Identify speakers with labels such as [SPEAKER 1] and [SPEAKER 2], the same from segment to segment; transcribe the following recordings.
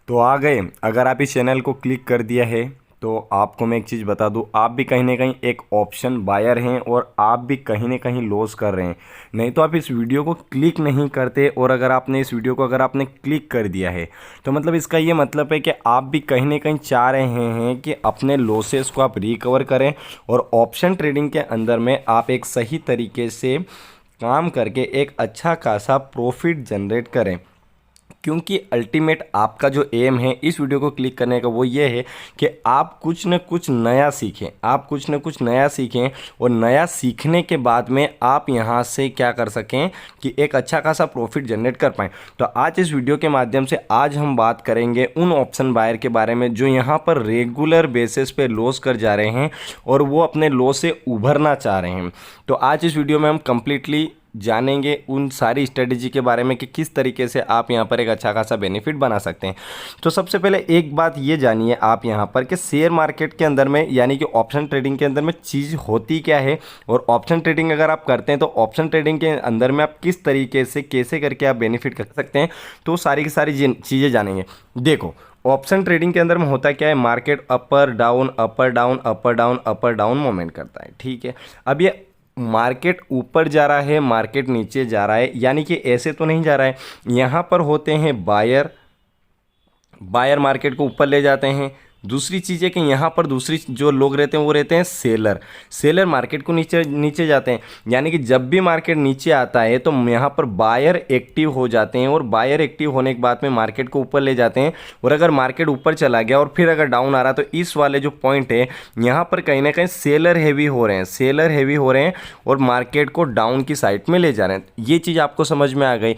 [SPEAKER 1] तो आ गए। अगर आप इस चैनल को क्लिक कर दिया है तो आपको मैं एक चीज़ बता दूं, आप भी कहीं ना कहीं एक ऑप्शन बायर हैं और आप भी कहीं ना कहीं लॉस कर रहे हैं। नहीं तो आप इस वीडियो को क्लिक नहीं करते, और अगर आपने इस वीडियो को अगर आपने क्लिक कर दिया है तो मतलब इसका ये मतलब है कि आप भी कहीं ना कहीं चाह रहे हैं कि अपने लॉसेस को आप रिकवर करें और ऑप्शन ट्रेडिंग के अंदर में आप एक सही तरीके से काम करके एक अच्छा खासा प्रॉफिट जनरेट करें। क्योंकि अल्टीमेट आपका जो एम है इस वीडियो को क्लिक करने का वो ये है कि आप कुछ न कुछ नया सीखें, आप कुछ न कुछ नया सीखें, और नया सीखने के बाद में आप यहाँ से क्या कर सकें कि एक अच्छा खासा प्रॉफिट जनरेट कर पाएँ। तो आज इस वीडियो के माध्यम से आज हम बात करेंगे उन ऑप्शन बायर के बारे में जो यहाँ पर रेगुलर बेसिस पे लॉस कर जा रहे हैं और वो अपने लॉस से उभरना चाह रहे हैं। तो आज इस वीडियो में हम कंप्लीटली जानेंगे उन सारी स्ट्रेटेजी के बारे में कि किस तरीके से आप यहाँ पर एक अच्छा खासा बेनिफिट बना सकते हैं। तो सबसे पहले एक बात ये जानिए आप यहाँ पर कि शेयर मार्केट के अंदर में यानी कि ऑप्शन ट्रेडिंग के अंदर में चीज़ होती क्या है, और ऑप्शन ट्रेडिंग अगर आप करते हैं तो ऑप्शन ट्रेडिंग के अंदर में आप किस तरीके से कैसे करके आप बेनिफिट कर सकते हैं। तो सारी की सारी चीज़ें जानेंगे। देखो, ऑप्शन ट्रेडिंग के अंदर में होता क्या है, मार्केट अपर डाउन अपर डाउन अपर डाउन अपर डाउन मूवमेंट करता है। ठीक है, अब ये मार्केट ऊपर जा रहा है, मार्केट नीचे जा रहा है, यानी कि ऐसे तो नहीं जा रहा है। यहाँ पर होते हैं बायर, बायर मार्केट को ऊपर ले जाते हैं। दूसरी चीज़ है कि यहाँ पर दूसरी जो लोग रहते हैं वो रहते हैं सेलर, सेलर मार्केट को नीचे नीचे जाते हैं। यानी कि जब भी मार्केट नीचे आता है तो यहाँ पर बायर एक्टिव हो जाते हैं, और बायर एक्टिव होने के बाद में मार्केट को ऊपर ले जाते हैं। और अगर मार्केट ऊपर चला गया और फिर अगर डाउन आ रहा तो इस वाले जो पॉइंट है यहाँ पर कहीं ना कहीं सेलर हैवी हो रहे हैं, सेलर हैवी हो रहे हैं और मार्केट को डाउन की साइड में ले जा रहे हैं। ये चीज़ आपको समझ में आ गई।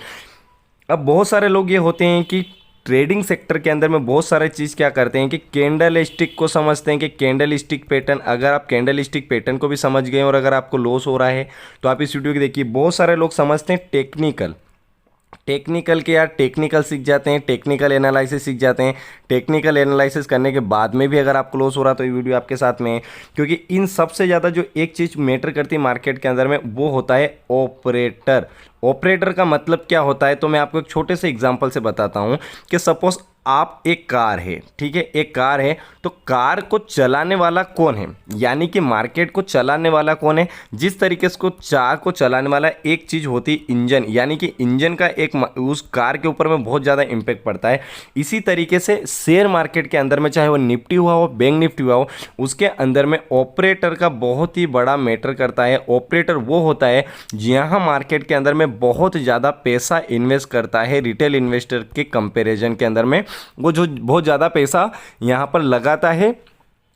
[SPEAKER 1] अब बहुत सारे लोग ये होते हैं कि ट्रेडिंग सेक्टर के अंदर में बहुत सारे चीज़ क्या करते हैं कि कैंडल स्टिक को समझते हैं कि कैंडल स्टिक पैटर्न। अगर आप कैंडल स्टिक पैटर्न को भी समझ गए और अगर आपको लॉस हो रहा है तो आप इस वीडियो की देखिए। बहुत सारे लोग समझते हैं टेक्निकल, टेक्निकल के यार टेक्निकल सीख जाते हैं, टेक्निकल एनालिसिस सीख जाते हैं। टेक्निकल एनालिसिस करने के बाद में भी अगर आपको लॉस हो रहा है तो ये वीडियो आपके साथ में है। क्योंकि इन सबसे ज़्यादा जो एक चीज़ मैटर करती है मार्केट के अंदर में वो होता है ऑपरेटर। ऑपरेटर का मतलब क्या होता है, तो मैं आपको एक छोटे से एग्जांपल से बताता हूं कि सपोज आप एक कार है, ठीक है, एक कार है, तो कार को चलाने वाला कौन है, यानी कि मार्केट को चलाने वाला कौन है। जिस तरीके से कार को चलाने वाला एक चीज़ होती है इंजन, यानी कि इंजन का एक उस कार के ऊपर में बहुत ज़्यादा इम्पैक्ट पड़ता है। इसी तरीके से शेयर मार्केट के अंदर में चाहे वो निफ्टी हुआ हो, बैंक निफ्टी हुआ हो, उसके अंदर में ऑपरेटर का बहुत ही बड़ा मैटर करता है। ऑपरेटर वो होता है जहाँ मार्केट के अंदर में बहुत ज़्यादा पैसा इन्वेस्ट करता है रिटेल इन्वेस्टर के कंपैरिजन के अंदर में, वो जो बहुत ज़्यादा पैसा यहाँ पर लगाता है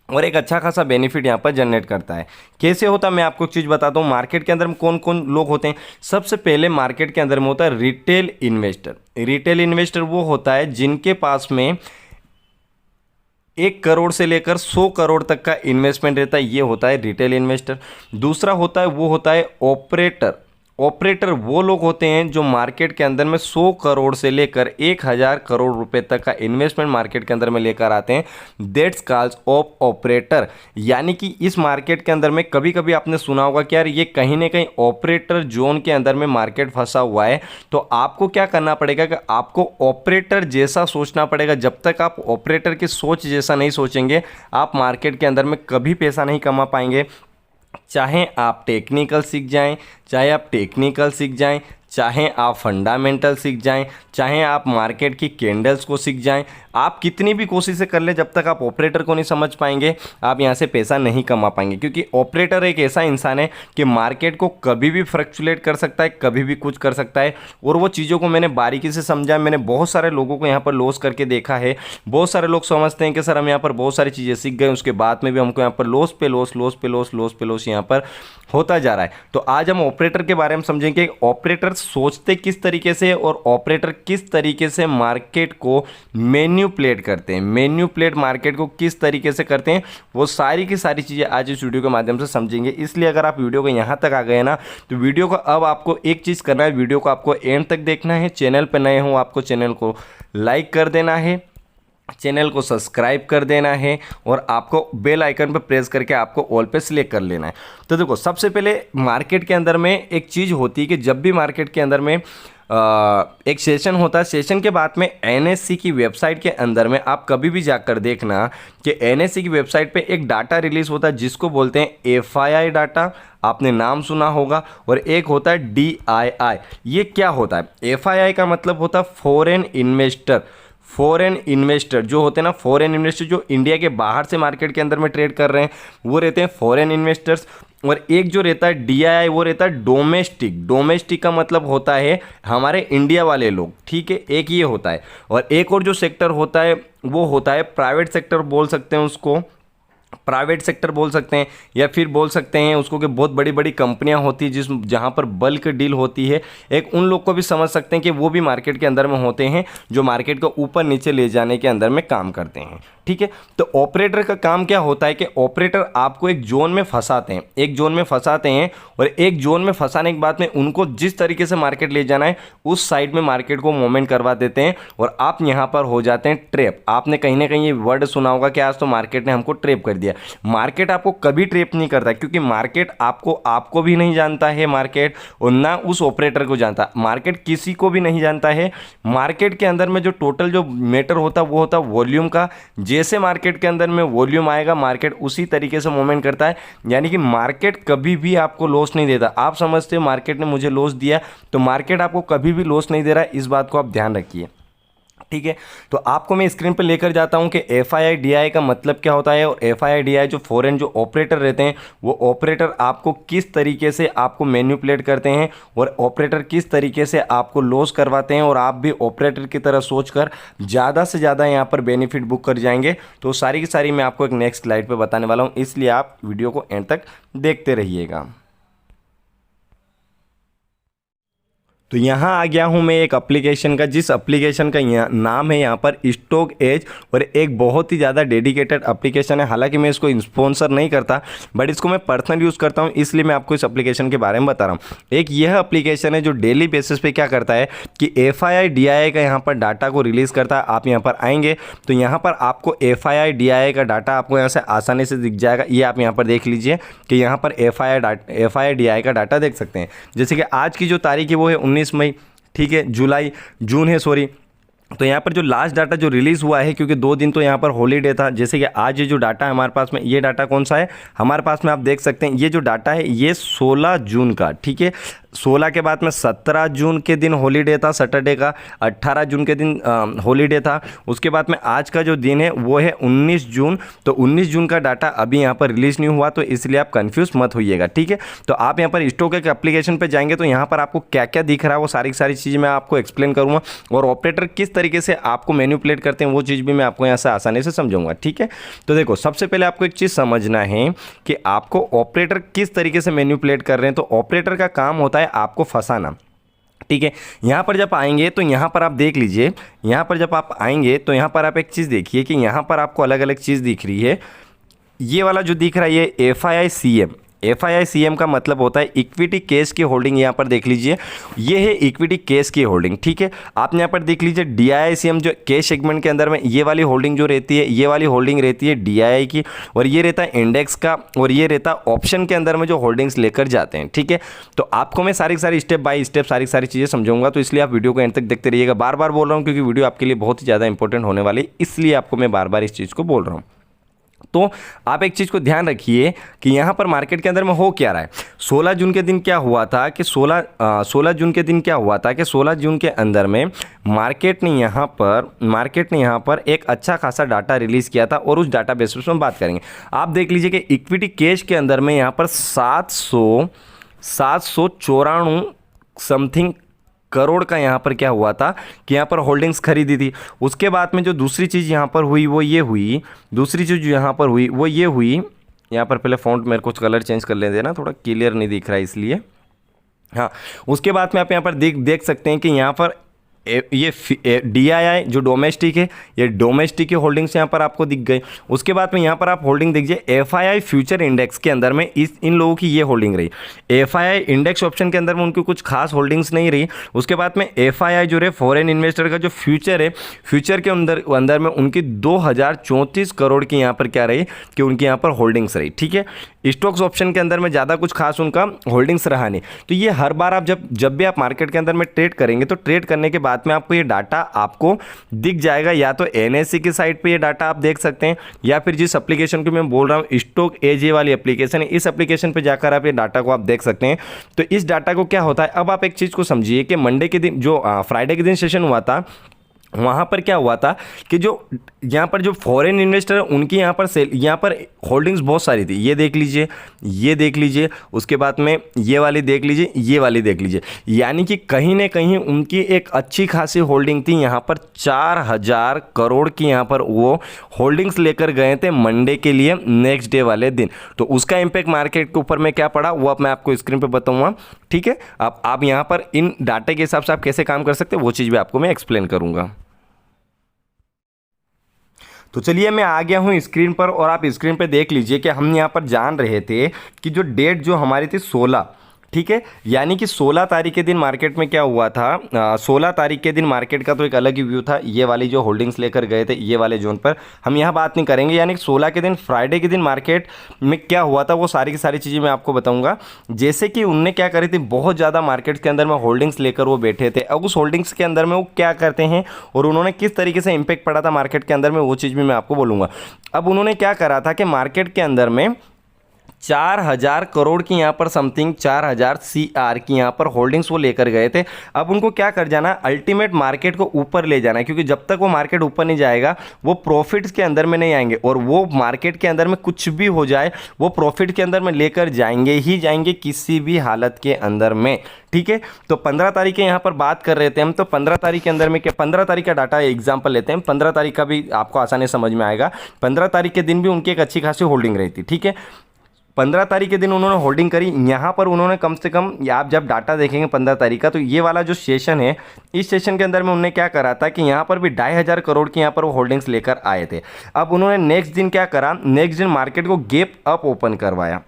[SPEAKER 1] और एक अच्छा खासा बेनिफिट यहाँ पर जनरेट करता है। कैसे होता है मैं आपको एक चीज़ बताता हूँ। मार्केट के अंदर में कौन कौन लोग होते हैं। सबसे पहले मार्केट के अंदर में होता है रिटेल इन्वेस्टर। रिटेल इन्वेस्टर वो होता है जिनके पास में 1 करोड़ से लेकर 100 करोड़ तक का इन्वेस्टमेंट रहता है, ये होता है रिटेल इन्वेस्टर। दूसरा होता है वो होता है ऑपरेटर। ऑपरेटर वो लोग होते हैं जो मार्केट के अंदर में 100 करोड़ से लेकर 1000 करोड़ रुपए तक का इन्वेस्टमेंट मार्केट के अंदर में लेकर आते हैं। That's called off operator. यानी कि इस मार्केट के अंदर में कभी कभी आपने सुना होगा कि यार ये कहीं ना कहीं ऑपरेटर जोन के अंदर में मार्केट फंसा हुआ है। तो आपको क्या करना पड़ेगा कि आपको ऑपरेटर जैसा सोचना पड़ेगा। जब तक आप ऑपरेटर की सोच जैसा नहीं सोचेंगे आप मार्केट के अंदर में कभी पैसा नहीं कमा पाएंगे। चाहे आप टेक्निकल सीख जाएं, चाहे आप टेक्निकल सीख जाएं, चाहे आप फंडामेंटल सीख जाएं, चाहे आप मार्केट की कैंडल्स को सीख जाएं, आप कितनी भी कोशिशें कर ले, जब तक आप ऑपरेटर को नहीं समझ पाएंगे आप यहां से पैसा नहीं कमा पाएंगे। क्योंकि ऑपरेटर एक ऐसा इंसान है कि मार्केट को कभी भी फ्लक्चुएट कर सकता है, कभी भी कुछ कर सकता है। और वो चीज़ों को मैंने बारीकी से समझा, मैंने बहुत सारे लोगों को यहाँ पर लॉस करके देखा है। बहुत सारे लोग समझते हैं कि सर हम यहाँ पर बहुत सारी चीज़ें सीख गए, उसके बाद में भी हमको यहाँ पर लॉस पे लॉस, लॉस पे लॉस, लॉस पे लॉस यहाँ पर होता जा रहा है। तो आज हम ऑपरेटर के बारे में समझेंगे। ऑपरेटर सोचते किस तरीके से और ऑपरेटर किस तरीके से मार्केट को मैन्युपुलेट करते हैं, मैन्युपुलेट मार्केट को किस तरीके से करते हैं, वो सारी की सारी चीज़ें आज इस वीडियो के माध्यम से समझेंगे। इसलिए अगर आप वीडियो को यहाँ तक आ गए ना तो वीडियो को अब आपको एक चीज़ करना है, वीडियो को आपको एंड तक देखना है। चैनल पर नए हो आपको चैनल को लाइक कर देना है, चैनल को सब्सक्राइब कर देना है और आपको बेल आइकन पर प्रेस करके आपको ऑल पे सिलेक्ट कर लेना है। तो देखो सबसे पहले मार्केट के अंदर में एक चीज़ होती है कि जब भी मार्केट के अंदर में एक सेशन होता है। सेशन के बाद में एनएससी की वेबसाइट के अंदर में आप कभी भी जाकर देखना कि एनएससी की वेबसाइट पे एक डाटा रिलीज होता है जिसको बोलते हैं एफआईआई डाटा, आपने नाम सुना होगा, और एक होता है डीआईआई। ये क्या होता है? एफआईआई का मतलब होता है फॉरेन इन्वेस्टर। फॉरेन इन्वेस्टर जो होते हैं ना, फॉरेन इन्वेस्टर जो इंडिया के बाहर से मार्केट के अंदर में ट्रेड कर रहे हैं, वो रहते हैं फॉरेन इन्वेस्टर्स। और एक जो रहता है डीआईआई, वो रहता है डोमेस्टिक। डोमेस्टिक का मतलब होता है हमारे इंडिया वाले लोग, ठीक है, एक ये होता है। और एक और जो सेक्टर होता है वो होता है प्राइवेट सेक्टर, बोल सकते हैं उसको, प्राइवेट सेक्टर बोल सकते हैं, या फिर बोल सकते हैं उसको कि बहुत बड़ी बड़ी कंपनियां होती है जहां पर बल्क डील होती है। एक उन लोग को भी समझ सकते हैं कि वो भी मार्केट के अंदर में होते हैं, जो मार्केट को ऊपर नीचे ले जाने के अंदर में काम करते हैं, ठीक है। तो ऑपरेटर का काम क्या होता है कि ऑपरेटर आपको एक जोन में फंसाते हैं, एक जोन में फंसाते हैं, और एक जोन में फंसाने के बाद में उनको जिस तरीके से मार्केट ले जाना है उस साइड में मार्केट को मूवमेंट करवा देते हैं, और आप यहां पर हो जाते हैं ट्रैप। आपने कहीं ना कहीं ये वर्ड सुना होगा कि आज तो मार्केट ने हमको ट्रैप कर दिया। मार्केट आपको कभी ट्रैप नहीं करता, क्योंकि मार्केट आपको भी नहीं जानता है मार्केट, और ना उस ऑपरेटर को जानता। मार्केट किसी को भी नहीं जानता है। मार्केट के अंदर में जो टोटल जो मैटर होता है वो होता है वॉल्यूम का। जैसे मार्केट के अंदर में वॉल्यूम आएगा, मार्केट उसी तरीके से मूवमेंट करता है। यानी कि मार्केट कभी भी आपको लॉस नहीं देता। आप समझते हो मार्केट ने मुझे लॉस दिया, तो मार्केट आपको कभी भी लॉस नहीं दे रहा है, इस बात को आप ध्यान रखिए, ठीक है। तो आपको मैं स्क्रीन पर लेकर जाता हूं कि एफआईआई डीआई का मतलब क्या होता है, और एफआईआई डीआई जो फॉरेन जो ऑपरेटर रहते हैं, वो ऑपरेटर आपको किस तरीके से आपको मैनिपुलेट करते हैं, और ऑपरेटर किस तरीके से आपको लॉस करवाते हैं, और आप भी ऑपरेटर की तरह सोचकर ज़्यादा से ज़्यादा यहाँ पर बेनिफिट बुक कर जाएंगे। तो सारी की सारी मैं आपको एक नेक्स्ट स्लाइड पर बताने वाला हूँ, इसलिए आप वीडियो को एंड तक देखते रहिएगा। तो यहाँ आ गया हूँ मैं एक एप्लीकेशन का, जिस एप्लीकेशन का नाम है यहाँ पर स्टॉक एज, और एक बहुत ही ज़्यादा डेडिकेटेड एप्लीकेशन है। हालांकि मैं इसको स्पॉन्सर नहीं करता, बट इसको मैं पर्सनल यूज़ करता हूँ, इसलिए मैं आपको इस एप्लीकेशन के बारे में बता रहा हूँ। एक यह एप्लीकेशन है जो डेली बेसिस पे क्या करता है कि एफआईआई डीआईआई का यहाँ पर डाटा को रिलीज़ करता है। आप यहाँ पर आएंगे तो यहाँ पर आपको एफआईआई डीआईआई का डाटा आपको यहाँ से आसानी से दिख जाएगा। ये आप यहाँ पर देख लीजिए कि यहाँ पर एफआईआई डीआईआई का डाटा देख सकते हैं। जैसे कि आज की जो तारीख है वो है 19 मई, ठीक है, जून है, सॉरी। तो यहाँ पर जो लास्ट डाटा जो रिलीज़ हुआ है, क्योंकि 2 दिन तो यहाँ पर हॉलीडे था, जैसे कि आज ये जो डाटा है हमारे पास में, ये डाटा कौन सा है हमारे पास में, आप देख सकते हैं ये जो डाटा है ये 16 जून का, ठीक है। 16 के बाद में 17 जून के दिन हॉलीडे था सैटरडे का, 18 जून के दिन हॉलीडे था। उसके बाद में आज का जो दिन है वो है 19 जून। तो 19 जून का डाटा अभी यहाँ पर रिलीज़ नहीं हुआ, तो इसलिए आप कंफ्यूज मत होइएगा, ठीक है। तो आप यहाँ पर स्टॉक के एप्लीकेशन पे जाएंगे तो यहाँ पर आपको क्या क्या दिख रहा है वो सारी चीज़ें मैं आपको एक्सप्लेन करूँगा, और ऑपरेटर किस तरीके से आपको मैनिपुलेट करते हैं वो चीज़ भी मैं आपको यहाँ से आसानी से समझाऊंगा, ठीक है। तो देखो, सबसे पहले आपको एक चीज़ समझना है कि आपको ऑपरेटर किस तरीके से मैनिपुलेट कर रहे हैं। तो ऑपरेटर का काम होता है आपको फंसाना, ठीक है। यहां पर जब आएंगे तो यहां पर आप देख लीजिए, यहां पर जब आप आएंगे तो यहां पर आप एक चीज़ देखिए कि यहां पर आपको अलग अलग चीज़ दिख रही है। ये वाला जो दिख रहा है ये एफआईआईसीएम का मतलब होता है इक्विटी केस की होल्डिंग। यहाँ पर देख लीजिए ये है इक्विटी केस की होल्डिंग, ठीक है। आप यहाँ पर देख लीजिए डीआईआईसीएम जो केस सेगमेंट के अंदर में ये वाली होल्डिंग जो रहती है, ये वाली होल्डिंग रहती है डीआईआई की, और ये रहता है इंडेक्स का, और ये रहता है ऑप्शन के अंदर में जो होल्डिंग्स लेकर जाते हैं, ठीक है। तो आपको मैं सारी स्टेप बाय स्टेप सारी चीज़ें समझाऊंगा, तो इसलिए आप वीडियो को एंड तक देखते रहिएगा। बार बार बोल रहा हूँ क्योंकि वीडियो आपके लिए बहुत ही ज़्यादा इंपॉर्टेंट होने वाली, इसलिए आपको मैं बार बार इस चीज़ को बोल रहा हूँ। तो आप एक चीज़ को ध्यान रखिए कि यहाँ पर मार्केट के अंदर में हो क्या रहा है। 16 जून के दिन क्या हुआ था कि 16 जून के दिन क्या हुआ था कि 16 जून के अंदर में मार्केट ने यहाँ पर एक अच्छा खासा डाटा रिलीज़ किया था, और उस डाटा बेसिस पर हम बात करेंगे। आप देख लीजिए कि इक्विटी कैश के अंदर में यहाँ पर 794 समथिंग करोड़ का यहाँ पर क्या हुआ था कि यहाँ पर होल्डिंग्स खरीदी थी। उसके बाद में जो दूसरी चीज़ यहाँ पर हुई वो ये हुई, यहाँ पर पहले फ़ॉन्ट मेरे को कलर चेंज कर लेते हैं ना, थोड़ा क्लियर नहीं दिख रहा है इसलिए, हाँ। उसके बाद में आप यहाँ पर देख सकते हैं कि यहाँ पर ये डीआईआई जो डोमेस्टिक है, ये डोमेस्टिक की होल्डिंग्स यहाँ पर आपको दिख गई। उसके बाद में यहाँ पर आप होल्डिंग देखिए एफआईआई फ्यूचर इंडेक्स के अंदर में इन लोगों की ये होल्डिंग रही। एफआईआई इंडेक्स ऑप्शन के अंदर में उनकी कुछ खास होल्डिंग्स नहीं रही। उसके बाद में एफआईआई जो रहे फॉरेन इन्वेस्टर का जो फ्यूचर है, फ्यूचर के अंदर में उनकी 2034 करोड़ की यहाँ पर क्या रही कि उनकी यहाँ पर होल्डिंग्स रही, ठीक है। स्टॉक्स ऑप्शन के अंदर में ज़्यादा कुछ खास उनका होल्डिंग्स रहा नहीं। तो ये हर बार आप जब भी आप मार्केट के अंदर में ट्रेड करेंगे तो ट्रेड करने के बाद में आपको ये डाटा आपको दिख जाएगा, या तो एनएससी की साइट पे ये डाटा आप देख सकते हैं, या फिर जिस एप्लीकेशन को मैं बोल रहा हूँ स्टॉक एजे वाली एप्लीकेशन है, इस एप्लीकेशन पे जाकर आप ये डाटा को आप देख सकते हैं। तो इस डाटा को क्या होता है, अब आप एक चीज़ को समझिए कि मंडे के दिन जो फ्राइडे के दिन सेशन हुआ था, वहाँ पर क्या हुआ था कि जो यहाँ पर जो फॉरेन इन्वेस्टर है उनकी यहाँ पर होल्डिंग्स बहुत सारी थी। ये देख लीजिए, ये देख लीजिए, उसके बाद में ये वाली देख लीजिए, ये वाली देख लीजिए, यानी कि कहीं ना कहीं उनकी एक अच्छी खासी होल्डिंग थी। यहाँ पर 4,000 करोड़ की यहाँ पर वो होल्डिंग्स लेकर गए थे मंडे के लिए, नेक्स्ट डे वाले दिन। तो उसका इम्पैक्ट मार्केट के ऊपर में क्या पड़ा वो अब मैं आपको स्क्रीन पर बताऊँगा, ठीक है। आप यहाँ पर इन डाटे के हिसाब से आप कैसे काम कर सकते हैं वो चीज़ भी आपको मैं एक्सप्लेन करूँगा। तो चलिए मैं आ गया हूँ स्क्रीन पर, और आप स्क्रीन पे देख लीजिए कि हम यहाँ पर जान रहे थे कि जो डेट जो हमारी थी 16, ठीक है, यानी कि 16 तारीख के दिन मार्केट में क्या हुआ था, 16 तारीख के दिन मार्केट का तो एक अलग ही व्यू था। ये वाली जो होल्डिंग्स लेकर गए थे ये वाले जोन पर हम यहाँ बात नहीं करेंगे, यानी कि 16 के दिन फ्राइडे के दिन मार्केट में क्या हुआ था वो सारी की सारी चीज़ें मैं आपको बताऊंगा। जैसे कि उनने क्या करी थी, बहुत ज़्यादा मार्केट के अंदर में होल्डिंग्स लेकर वो बैठे थे। अब उस होल्डिंग्स के अंदर में वो क्या करते हैं और उन्होंने किस तरीके से इंपैक्ट पड़ा था मार्केट के अंदर में, वो चीज़ भी मैं आपको बोलूँगा। अब उन्होंने क्या करा था कि मार्केट के अंदर में 4,000 करोड़ की यहाँ पर समथिंग 4,000 CR की यहाँ पर होल्डिंग्स वो लेकर गए थे। अब उनको क्या कर जाना, अल्टीमेट मार्केट को ऊपर ले जाना है, क्योंकि जब तक वो मार्केट ऊपर नहीं जाएगा वो प्रॉफिट्स के अंदर में नहीं आएंगे, और वो मार्केट के अंदर में कुछ भी हो जाए वो प्रॉफिट के अंदर में लेकर जाएंगे ही जाएंगे किसी भी हालत के अंदर में, ठीक है। तो 15 तारीख के यहाँ पर बात कर रहे थे हम, तो 15 तारीख के अंदर में क्या, 15 तारीख का डाटा एग्जाम्पल लेते हैं, 15 तारीख का भी आपको आसानी समझ में आएगा। 15 तारीख के दिन भी उनकी एक अच्छी खासी होल्डिंग रही थी, ठीक है। 15 तारीख के दिन उन्होंने होल्डिंग करी। यहाँ पर उन्होंने कम से कम, आप जब डाटा देखेंगे 15 तारीख का, तो ये वाला जो सेशन है इस सेशन के अंदर में उन्होंने क्या करा था कि यहाँ पर भी 2,500 करोड़ की यहाँ पर वो होल्डिंग्स लेकर आए थे। अब उन्होंने नेक्स्ट दिन क्या करा, नेक्स्ट दिन मार्केट को गैप अप ओपन करवाया,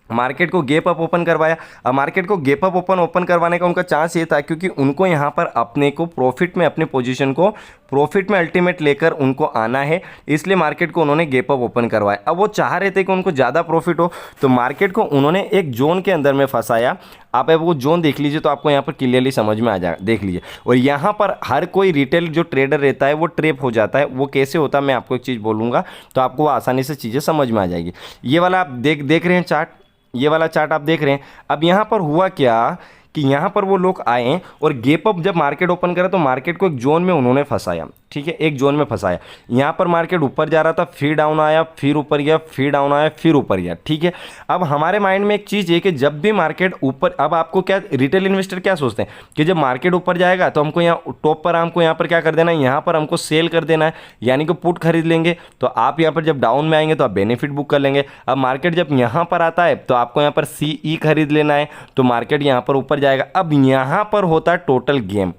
[SPEAKER 1] मार्केट को गैप अप ओपन करवाया। अब मार्केट को गैप अप ओपन करवाने का उनका चांस ये था क्योंकि उनको यहाँ पर अपने को प्रॉफिट में, अपने पोजीशन को प्रॉफिट में अल्टीमेट लेकर उनको आना है, इसलिए मार्केट को उन्होंने गैप अप ओपन करवाया। अब वो चाह रहे थे कि उनको ज़्यादा प्रॉफिट हो, तो मार्केट को उन्होंने एक जोन के अंदर में फंसाया। आप वो जोन देख लीजिए तो आपको यहाँ पर क्लियरली समझ में आ जाए, देख लीजिए। और यहाँ पर हर कोई रिटेल जो ट्रेडर रहता है वो ट्रैप हो जाता है। वो कैसे होता है मैं आपको एक चीज़ बोलूँगा, तो आपको आसानी से चीज़ें समझ में आ जाएगी। ये वाला आप देख रहे हैं चार्ट, ये वाला चार्ट आप देख रहे हैं। अब यहाँ पर हुआ क्या कि यहाँ पर वो लोग आए और गैप अप जब मार्केट ओपन करा तो मार्केट को एक जोन में उन्होंने फंसाया, ठीक है, एक जोन में फंसाया। यहाँ पर मार्केट ऊपर जा रहा था, फिर डाउन आया, फिर ऊपर गया, फिर डाउन आया, फिर ऊपर गया, ठीक है। अब हमारे माइंड में एक चीज़ है कि जब भी मार्केट ऊपर, अब आपको क्या, रिटेल इन्वेस्टर क्या सोचते हैं कि जब मार्केट ऊपर जाएगा तो हमको यहाँ टॉप पर हमको यहाँ पर क्या कर देना है, यहाँ पर हमको सेल कर देना है, यानी कि पुट खरीद लेंगे। तो आप यहाँ पर जब डाउन में आएंगे तो आप बेनिफिट बुक कर लेंगे। अब मार्केट जब यहाँ पर आता है तो आपको यहाँ पर CE खरीद लेना है, तो मार्केट यहाँ पर ऊपर जाएगा। अब यहाँ पर होता है टोटल गेम।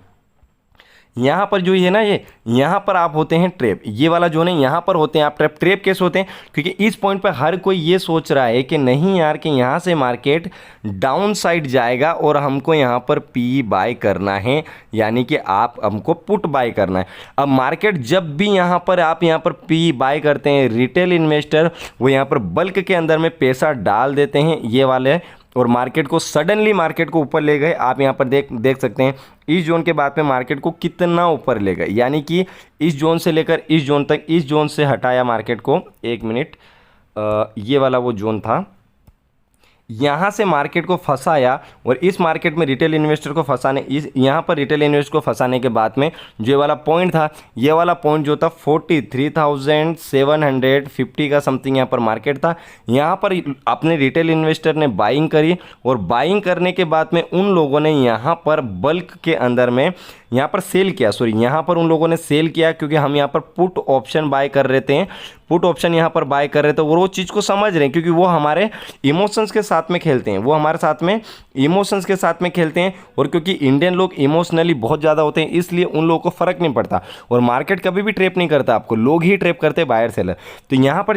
[SPEAKER 1] यहाँ पर जो है ना, ये यहाँ पर आप होते हैं ट्रैप, ये वाला जो है यहाँ पर होते हैं आप ट्रैप। ट्रैप कैसे होते हैं, क्योंकि इस पॉइंट पर हर कोई ये सोच रहा है कि नहीं यार कि यहाँ से मार्केट डाउन साइड जाएगा और हमको यहाँ पर पी बाय करना है, यानी कि आप हमको पुट बाय करना है। अब मार्केट जब भी यहाँ पर आप यहाँ पर पी बाय करते हैं, रिटेल इन्वेस्टर वो यहाँ पर बल्क के अंदर में पैसा डाल देते हैं ये वाले, और मार्केट को सडनली मार्केट को ऊपर ले गए। आप यहाँ पर देख सकते हैं इस जोन के बाद में मार्केट को कितना ऊपर ले गए, यानी कि इस जोन से लेकर इस जोन तक, इस जोन से हटाया मार्केट को, एक मिनट, ये वाला वो जोन था, यहाँ से मार्केट को फंसाया। और इस मार्केट में रिटेल इन्वेस्टर को फंसाने, इस यहाँ पर रिटेल इन्वेस्टर को फंसाने के बाद में जो वाला पॉइंट था, ये वाला पॉइंट जो था 43,750 का समथिंग यहाँ पर मार्केट था। यहाँ पर अपने रिटेल इन्वेस्टर ने बाइंग करी, और बाइंग करने के बाद में उन लोगों ने यहाँ पर बल्क के अंदर में यहाँ पर सेल किया, सॉरी यहाँ पर उन लोगों ने सेल किया, क्योंकि हम यहाँ पर पुट ऑप्शन बाय कर रहे थे, पुट ऑप्शन यहाँ पर बाय कर रहे थे। और वो चीज़ को समझ रहे हैं क्योंकि वो हमारे इमोशंस के साथ में खेलते हैं, वो हमारे साथ में इमोशंस के साथ में खेलते हैं। और क्योंकि इंडियन लोग इमोशनली बहुत ज़्यादा होते हैं, इसलिए उन लोगों को फ़र्क नहीं पड़ता, और मार्केट कभी भी ट्रैप नहीं करता आपको, लोग ही ट्रैप करते हैं, बायर सेलर। तो यहाँ पर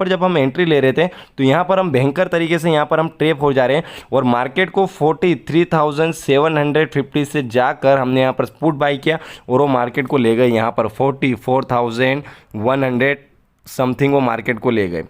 [SPEAKER 1] जब हम एंट्री ले रहे थे तो यहाँ पर हम भयंकर तरीके से यहाँ पर हम ट्रैप हो जा रहे हैं, और मार्केट को 43,750 से जाकर हमने यहाँ पर पुट बाई किया, और वो मार्केट को ले गए यहाँ पर 44,100 समथिंग, वो मार्केट को ले गए।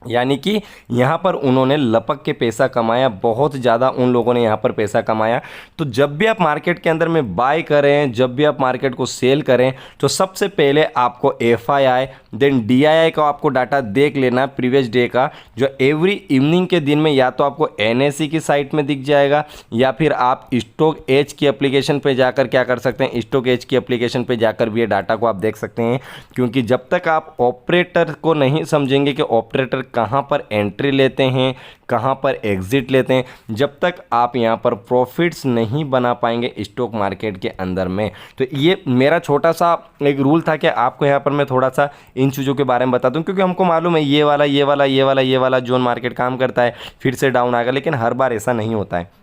[SPEAKER 1] यानी कि यहाँ पर उन्होंने लपक के पैसा कमाया, बहुत ज़्यादा उन लोगों ने यहाँ पर पैसा कमाया। तो जब भी आप मार्केट के अंदर में बाय करें, जब भी आप मार्केट को सेल करें, तो सबसे पहले आपको FII देन DII का आपको डाटा देख लेना प्रीवियस डे का, जो एवरी इवनिंग के दिन में या तो आपको NSE की साइट में दिख जाएगा या फिर आप स्टॉक एज की एप्लीकेशन पे जाकर क्या कर सकते हैं, स्टॉक एज की एप्लीकेशन पे जाकर भी ये डाटा को आप देख सकते हैं। क्योंकि जब तक आप ऑपरेटर को नहीं समझेंगे कि ऑपरेटर कहाँ पर एंट्री लेते हैं, कहाँ पर एग्जिट लेते हैं, जब तक आप यहाँ पर प्रॉफिट्स नहीं बना पाएंगे स्टॉक मार्केट के अंदर में। तो ये मेरा छोटा सा एक रूल था कि आपको यहाँ पर मैं थोड़ा सा इन चीज़ों के बारे में बता दूं, क्योंकि हमको मालूम है ये वाला जोन मार्केट काम करता है, फिर से डाउन आएगा, लेकिन हर बार ऐसा नहीं होता है।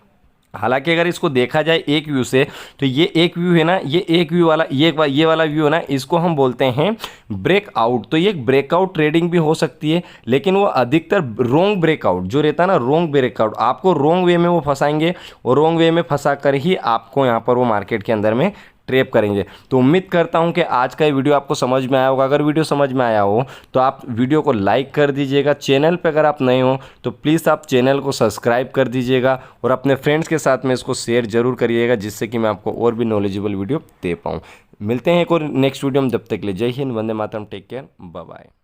[SPEAKER 1] हालांकि अगर इसको देखा जाए एक व्यू से, तो ये एक व्यू है ना, ये एक व्यू वाला ये वाला व्यू है ना, इसको हम बोलते हैं ब्रेकआउट। तो ये एक ब्रेकआउट ट्रेडिंग भी हो सकती है, लेकिन वो अधिकतर रोंग ब्रेकआउट जो रहता है ना, रोंग ब्रेकआउट, आपको रोंग वे में वो फंसाएंगे और रोंग वे में फंसा कर ही आपको यहाँ पर वो मार्केट के अंदर में ट्रैप करेंगे। तो उम्मीद करता हूं कि आज का ये वीडियो आपको समझ में आया होगा। अगर वीडियो समझ में आया हो तो आप वीडियो को लाइक कर दीजिएगा। चैनल पे अगर आप नए हो तो प्लीज़ आप चैनल को सब्सक्राइब कर दीजिएगा और अपने फ्रेंड्स के साथ में इसको शेयर जरूर करिएगा, जिससे कि मैं आपको और भी नॉलेजेबल वीडियो दे पाऊँ। मिलते हैं एक और नेक्स्ट वीडियो में, जब तक के लिए जय Hind, Vande Mataram, take care, bye bye.